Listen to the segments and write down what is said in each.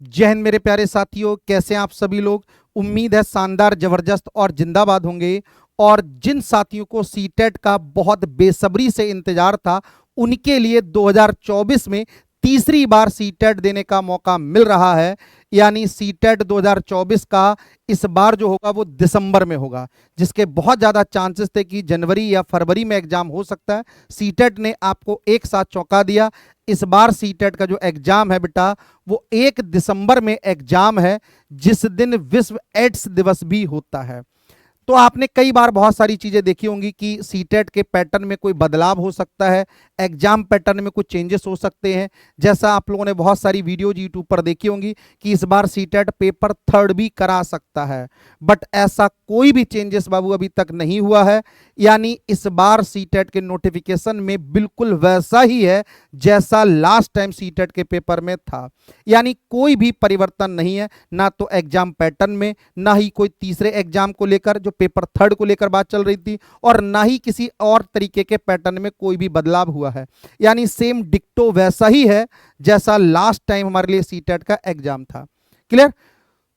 जय हिंद मेरे प्यारे साथियों, कैसे हैं आप सभी लोग। उम्मीद है शानदार, जबरदस्त और जिंदाबाद होंगे। और जिन साथियों को सीटेट का बहुत बेसब्री से इंतजार था, उनके लिए 2024 में तीसरी बार सीटेट देने का मौका मिल रहा है। यानी सीटेट 2024 का इस बार जो होगा वो दिसंबर में होगा, जिसके बहुत ज़्यादा चांसेस थे कि जनवरी या फरवरी में एग्जाम हो सकता है। सीटेट ने आपको एक साथ चौंका दिया। इस बार सीटेट का जो एग्जाम है बेटा, वो 1 दिसंबर में एग्जाम है, जिस दिन विश्व एड्स दिवस भी होता है। तो आपने कई बार बहुत सारी चीजें देखी होंगी कि सीटेट के पैटर्न में कोई बदलाव हो सकता है, एग्जाम पैटर्न में कुछ चेंजेस हो सकते हैं। जैसा आप लोगों ने बहुत सारी वीडियोज यूट्यूब पर देखी होंगी कि इस बार सीटेट पेपर थर्ड भी करा सकता है, बट ऐसा कोई भी चेंजेस बाबू अभी तक नहीं हुआ है। यानी इस बार सीटेट के नोटिफिकेशन में बिल्कुल वैसा ही है जैसा लास्ट टाइम सीटेट के पेपर में था। यानी कोई भी परिवर्तन नहीं है, ना तो एग्जाम पैटर्न में, ना ही कोई तीसरे एग्जाम को लेकर जो पेपर थर्ड को लेकर बात चल रही थी, और ना ही किसी और तरीके के पैटर्न में कोई भी बदलाव हुआ है। यानी सेम डिक्टो वैसा ही है जैसा लास्ट टाइम हमारे लिए सीटेट का एग्जाम था। क्लियर?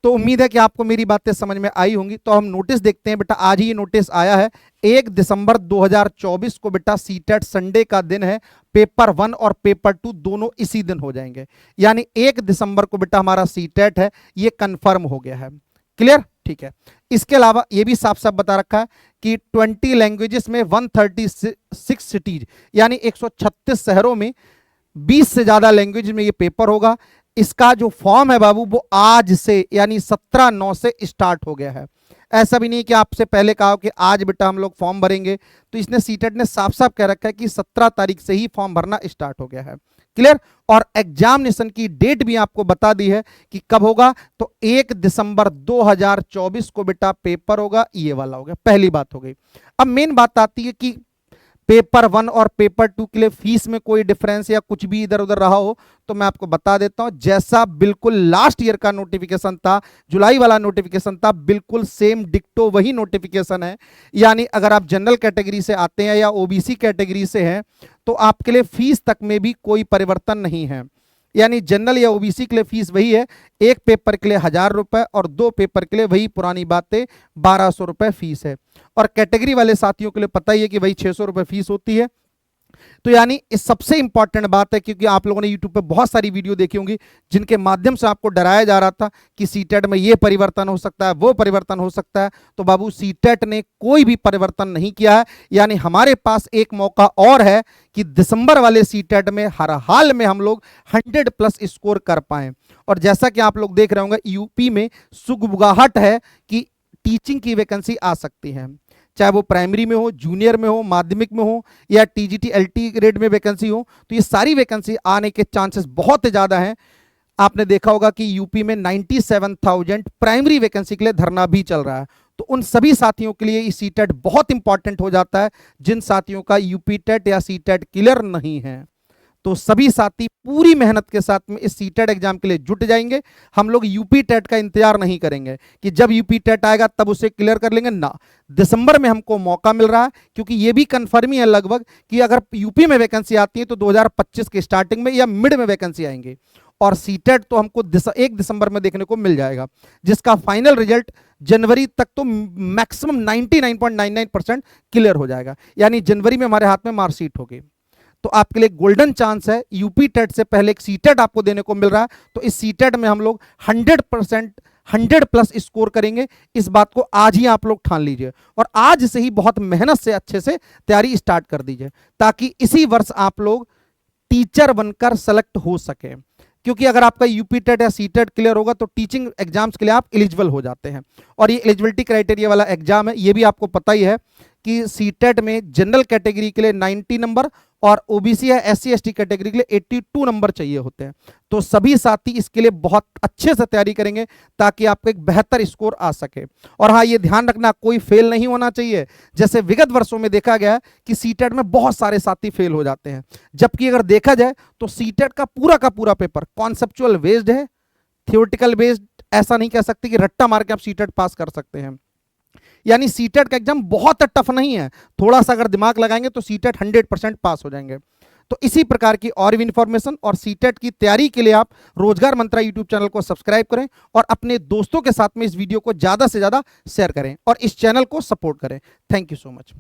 तो उम्मीद है कि आपको मेरी बातें समझ में आई होंगी। तो हम नोटिस देखते हैं बेटा। आज ही ये नोटिस आया है, 1 दिसंबर 2024 को बेटा सीटेट संडे का दिन है। पेपर 1 और पेपर 2 दोनों इसी दिन हो जाएंगे। यानी 1 दिसंबर को बेटा हमारा सीटेट है, ये कंफर्म हो गया है। क्लियर? ठीक है। इसके अलावा ये भी साफ साफ बता रखा है कि 20 लैंग्वेजेस में 136 सिटीज, यानी 136 शहरों में 20 से ज्यादा लैंग्वेज में ये पेपर होगा। इसका जो फॉर्म है बाबू, वो आज से यानी 17/9 से स्टार्ट हो गया है। ऐसा भी नहीं कि आपसे पहले कहा कि आज बेटा हम लोग फॉर्म भरेंगे। तो इसने सीटेट ने साफ साफ कह रखा है कि 17 तारीख से ही फॉर्म भरना स्टार्ट हो गया है। क्लियर? और एग्जामिनेशन की डेट भी आपको बता दी है कि कब होगा। तो 1 दिसंबर 2024 को बेटा पेपर होगा, ये वाला हो गया। पहली बात हो गई। अब मेन बात आती है कि पेपर 1 और पेपर 2 के लिए फीस में कोई डिफरेंस या कुछ भी इधर उधर रहा हो तो मैं आपको बता देता हूं। जैसा बिल्कुल लास्ट ईयर का नोटिफिकेशन था, जुलाई वाला नोटिफिकेशन था, बिल्कुल सेम डिक्टो वही नोटिफिकेशन है। यानी अगर आप जनरल कैटेगरी से आते हैं या ओबीसी कैटेगरी से हैं तो आपके लिए फीस तक में भी कोई परिवर्तन नहीं है। यानी जनरल या ओबीसी के लिए फीस वही है। एक पेपर के लिए 1000 रुपए और 2 पेपर के लिए वही पुरानी बातें 1200 रुपए फीस है। और कैटेगरी वाले साथियों के लिए पता ही है कि वही 600 रुपए फीस होती है। तो यानी इस सबसे इंपॉर्टेंट बात है, क्योंकि आप लोगों ने यूट्यूब पे बहुत सारी वीडियो देखी होंगी जिनके माध्यम से आपको डराया जा रहा था कि सीटेट में ये परिवर्तन हो सकता है, वो परिवर्तन हो सकता है। तो बाबू सीटेट ने कोई भी परिवर्तन नहीं किया है। यानी हमारे पास एक मौका और है कि दिसंबर वाले सीटेट में हर हाल में हम लोग 100+ स्कोर कर पाए। और जैसा कि आप लोग देख रहे होंगे, यूपी में सुगबुगाहट है कि टीचिंग की वैकेंसी आ सकती है, चाहे वो प्राइमरी में हो, जूनियर में हो, माध्यमिक में हो, या टीजीटी एलटी ग्रेड में वैकेंसी हो। तो ये सारी वैकेंसी आने के चांसेस बहुत ज़्यादा हैं। आपने देखा होगा कि यूपी में 97,000 प्राइमरी वैकेंसी के लिए धरना भी चल रहा है। तो उन सभी साथियों के लिए ये सीटेट बहुत इंपॉर्टेंट हो जाता है, जिन साथियों का यूपी टेट या सीटेट क्लियर नहीं है। तो सभी साथी पूरी मेहनत के साथ में इस सीटेट एग्जाम के लिए जुट जाएंगे। हम लोग यूपी टेट का इंतजार नहीं करेंगे कि जब यूपी टेट आएगा तब उसे क्लियर कर लेंगे ना। दिसंबर में हमको मौका मिल रहा है, क्योंकि ये भी कंफर्म ही है लगभग कि अगर यूपी में वैकेंसी आती है तो 2025 के स्टार्टिंग में या मिड में वैकेंसी आएंगे। और सीटेट तो हमको 1 दिसंबर में देखने को मिल जाएगा, जिसका फाइनल रिजल्ट जनवरी तक तो मैक्सिमम 99.99% क्लियर हो जाएगा। यानी जनवरी में हमारे हाथ में मार्कशीट होगी। तो आपके लिए गोल्डन चांस है। यूपी टेट से पहले एक सीटेट आपको देने को मिल रहा है, तो इस सीटेट में हम लोग 100% 100+ स्कोर करेंगे। इस बात को आज ही आप लोग ठान लीजिए और आज से ही बहुत मेहनत से अच्छे से तैयारी स्टार्ट कर दीजिए, ताकि इसी वर्ष आप लोग टीचर बनकर सेलेक्ट हो सके। क्योंकि अगर आपका यूपी टेट या सीटेट क्लियर होगा तो टीचिंग एग्जाम्स के लिए आप एलिजिबल हो जाते हैं। और ये एलिजिबिलिटी क्राइटेरिया वाला एग्जाम है। ये भी आपको पता ही है कि सीटेट में जनरल कैटेगरी के लिए 90 नंबर और ओबीसी या एससी एसटी कैटेगरी के लिए 82 नंबर चाहिए होते हैं। तो सभी साथी इसके लिए बहुत अच्छे से तैयारी करेंगे ताकि आपको एक बेहतर स्कोर आ सके। और हाँ, ये ध्यान रखना, कोई फेल नहीं होना चाहिए। जैसे विगत वर्षों में देखा गया कि सीटेट में बहुत सारे साथी फेल हो जाते हैं, जबकि अगर देखा जाए तो सीटेट का पूरा पेपर कॉन्सेप्चुअल बेस्ड है, थियोरेटिकल बेस्ड। ऐसा नहीं कह सकते कि रट्टा मार के आप सीटेट पास कर सकते हैं। यानी सीटेट का एग्जाम बहुत टफ नहीं है, थोड़ा सा अगर दिमाग लगाएंगे तो सीटेट 100% पास हो जाएंगे। तो इसी प्रकार की और भी इंफॉर्मेशन और सीटेट की तैयारी के लिए आप रोजगार मंत्रा यूट्यूब चैनल को सब्सक्राइब करें और अपने दोस्तों के साथ में इस वीडियो को ज्यादा से ज्यादा शेयर करें और इस चैनल को सपोर्ट करें। Thank you so much.